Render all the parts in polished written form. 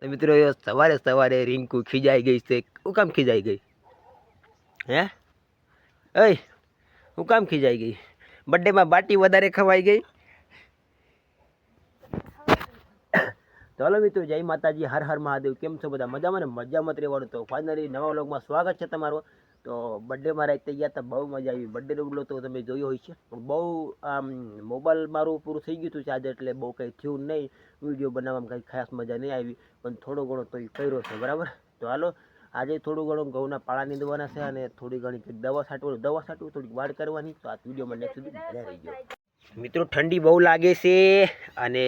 तो मित्रों सवारे सवारे रिंकू खीजाई गई से हूँ काम खीजाई गई है हूँ काम खीजाई गई बर्थडे में बाटी वधारे खवाई गई। चलो मित्रों जय माताजी हर हर महादेव केम छो बधा मजा में मजा मत रहेवानुं। तो फाइनली नवा व्लॉग में स्वागत है तमारो। तो बर्थडे में राते गया था बहु मजा आई। बर्थडे नो व्लॉग तो तमे जोयो होय छे पण बहु आम मोबाइल मारू पूरुं थई गयुं छे आज एटले बहु कई थयुं नहीं। विडियो बनाववामां कई खास मजा नहीं आई पण थोड़ो घणो तो कर्यो छे बराबर। तो हालो आज थोड़ुं घणुं घऊना पाळा नींदवाना छे अने थोड़ी घणी दवा छांटवानी थोड़ी वाड करवानी। तो आ विडियो में नेक्स्ट सुधी बन्या रहीजो। मित्रों ठंडी बहु लागे छे अने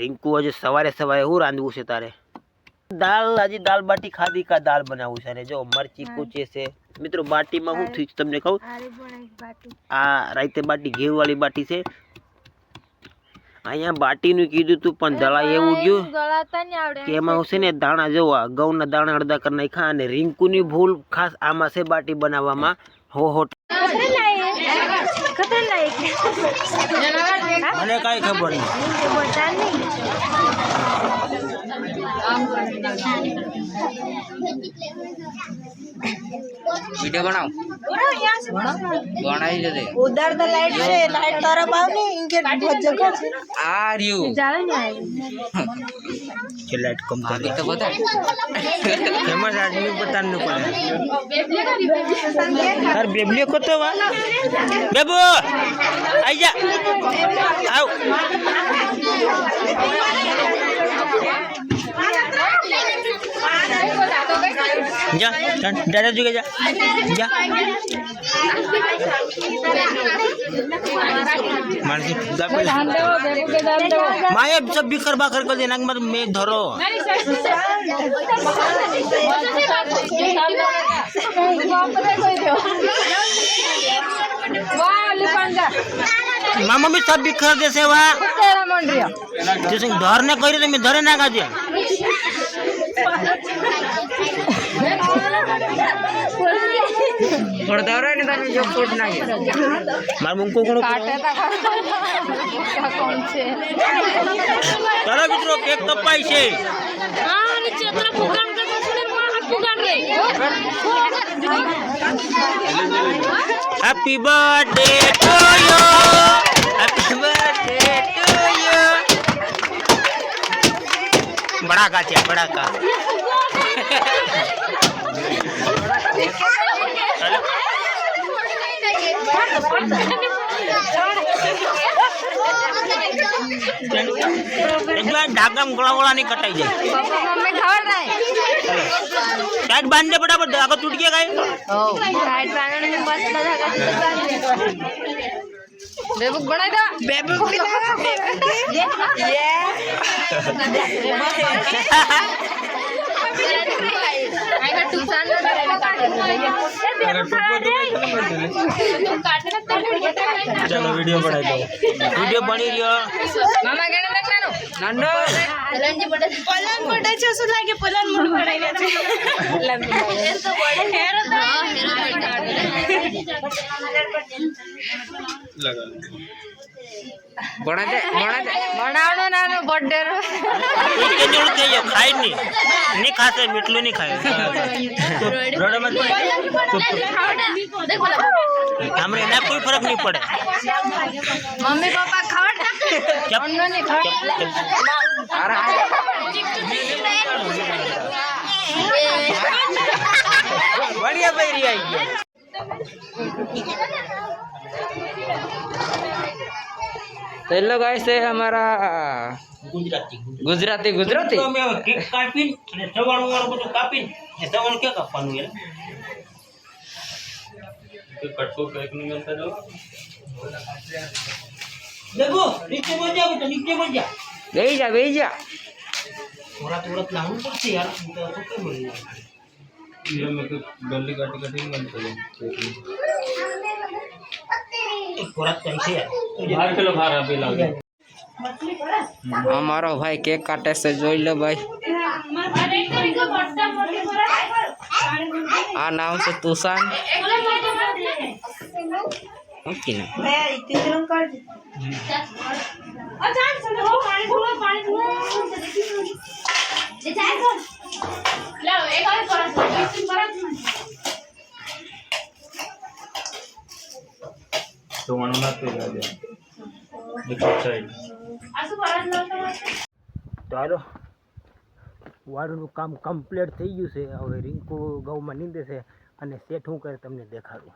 रिंकू आज सवारे सवारे हुं रांधवुं छे तारे दाल आज दाल बाटी खाधी का दाल बनावुं छे अने जो मरची कूचे छे। मित्रों बाटी में हुं थयुं तमने कहूं आ राते बाटी घी वाली बाटी छे। अहींया बाटीनुं कीधुं तुं पण दळाई एवुं गयुं के एमां छे ने दाणा जोवा घऊंना दाणा अडधा कर नाख्या अने रिंकूनी भूल खास आमां छे बाटी बनाववामां हो મને કાઈ ખબર નહીં वीडियो बनाओ बनाई दे उधर तो लाइट से लाइट तरफ आओ नहीं इनके बहुत जगह से आ रही हूं जाने नहीं के लाइट कम कर तो बता फेमस आदमी बताने पड़े यार बेबली को तो वा बेबू आइजा आओ जा दादा juga जा जा मानसी माया सब बिखर बाखर कर देना मत मैं धरो मामा भी सब बिखर दे से वा जैसे धर ने करी तो मैं धरे ना काजे थोड़ा दौरा नहीं था जो कोट ना है मार मुंको कोण काटे ता कौन से चलो मित्रों केक कपाई छे हां नीचे तोरा फुगान का सुने मां फुगान रे happy birthday to you happy birthday to you बड़ा का छे बड़ा का ढाका गोला गोला नहीं कटाई जाए मम्मी खबर नहीं टाइट बांधने फटाफट धागा टूट गया काय टाइट बांधने में बस धागा बेबुक बनाई दो बेबुक ये आएगा टूसान ना चलो वीडियो बनाई दो वीडियो बनी रियो मामा केने देखनानो नानो पलंजी पड़े पलंग पड़े छे सु लागे पलंग मोड पड़ाई छे पलंग ए तो बड़े हेरो लगा बना दे बनावनो नानो बर्थडे रो के जोड़ के ये खाई नहीं खाते मिटलू नहीं खाए रोड मत देखो हमरे ना कोई फर्क नहीं पड़े मम्मी पापा खावट अन्नो नहीं खाओ बढ़िया बैरी आई है तो हेलो गाइस है हमारा गुजराती तो मैं केक कापीन અને સવાણું વાળું બધું કાપીન એ સવાણું કે કાપવાનું યાર તો કટકો કેક ની મળતા જો देखो नीचे मत जा बेटा नीचे मत जा बेही जा थोड़ा लाऊं पड़ছে यार तो क्या बोलूं ये मैं तो गली काटी बनता है थोड़ा कैसे यार 8 किलो खा रहा बिल आगे हमारा भाई केक काटे से जोई लो भाई आ नाम से तुषान ओके ना તો માનો નાખી દે બીજી સાઈડ. તો હાલો વાળનું કામ કમ્પ્લીટ થઈ ગયું છે. હવે રિંકુ ઘઉંમાં નીંદે છે અને શેઠ શું કરે તમને દેખાડું.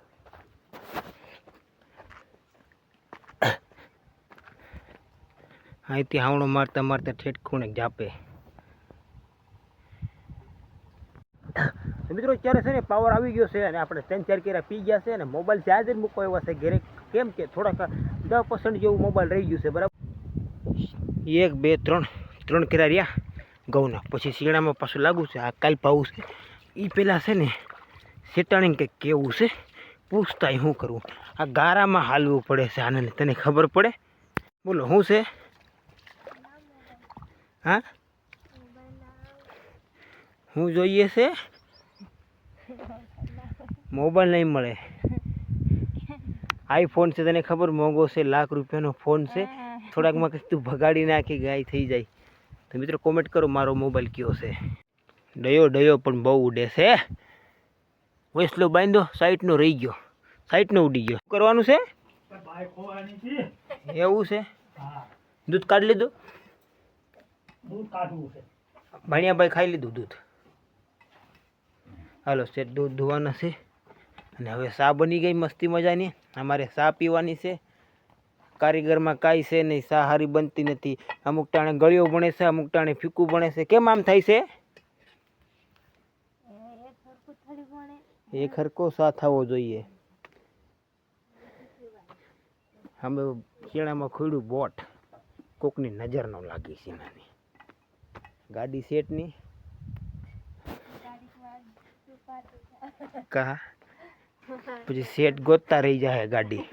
અહીંથી હાવણો મારતા મારતા ઠેઠ ખૂણે જાપે. મિત્રો અત્યારે છે ને પાવર આવી ગયો છે અને આપણે 3-4 કેરા પી ગયા છે અને મોબાઈલ ચાર્જર મૂકવો એવા છે ઘરે. કેમ કે થોડાક 10% જેવું મોબાઈલ રહી ગયું છે બરાબર. 1 2 3 કેરા રહ્યા ઘઉંના. પછી શિયાળામાં પાછું લાગુ છે. આ કાલ પાવું છે એ પહેલાં છે ને શેટાણીને કંઈક કેવું છે પૂછતા શું કરવું. આ ગારામાં હાલવું પડે છે આને. તને ખબર પડે? બોલો શું છે? હા શું જોઈએ છે? મોબાઈલ નહીં મળે. આઈફોન છે તને ખબર? મોંઘો છે, લાખ રૂપિયાનો ફોન છે. થોડાકમાં કંઈક તું ભગાડી નાખી ગાય થઈ જાય. તો મિત્રો કોમેન્ટ કરો મારો મોબાઈલ કયો છે. ડયો પણ બહુ ઉડે છે. વેસલો બાંધો સાઈડનો રહી ગયો, સાઈડનો ઉડી ગયો. શું કરવાનું છે? એવું છે? દૂધ કાઢી લીધું? દૂધ કાઢવું છે. ભાણિયાભાઈ ખાઈ લીધું દૂધ. હાલો શેઠ દૂધ ધોવાના છે અને હવે ચા બની ગઈ મસ્તી મજાની. અમારે ચા પીવાની છે. કારીગરમાં કાંઈ છે નહીં, ચા સારી બનતી નથી. અમુક ટાણે ગળ્યો બને છે, અમુક ટાણે ફીકું બને છે. કેમ આમ થાય છે? એક હરકો ચા થવો જોઈએ. અમે શેણામાં ખોડ્યું બોટ, કોકની નજર ન લાગી છે નાની ગાડી શેઠની. કા પછી શેઠ ગોતતા રહી જાય ગાડી.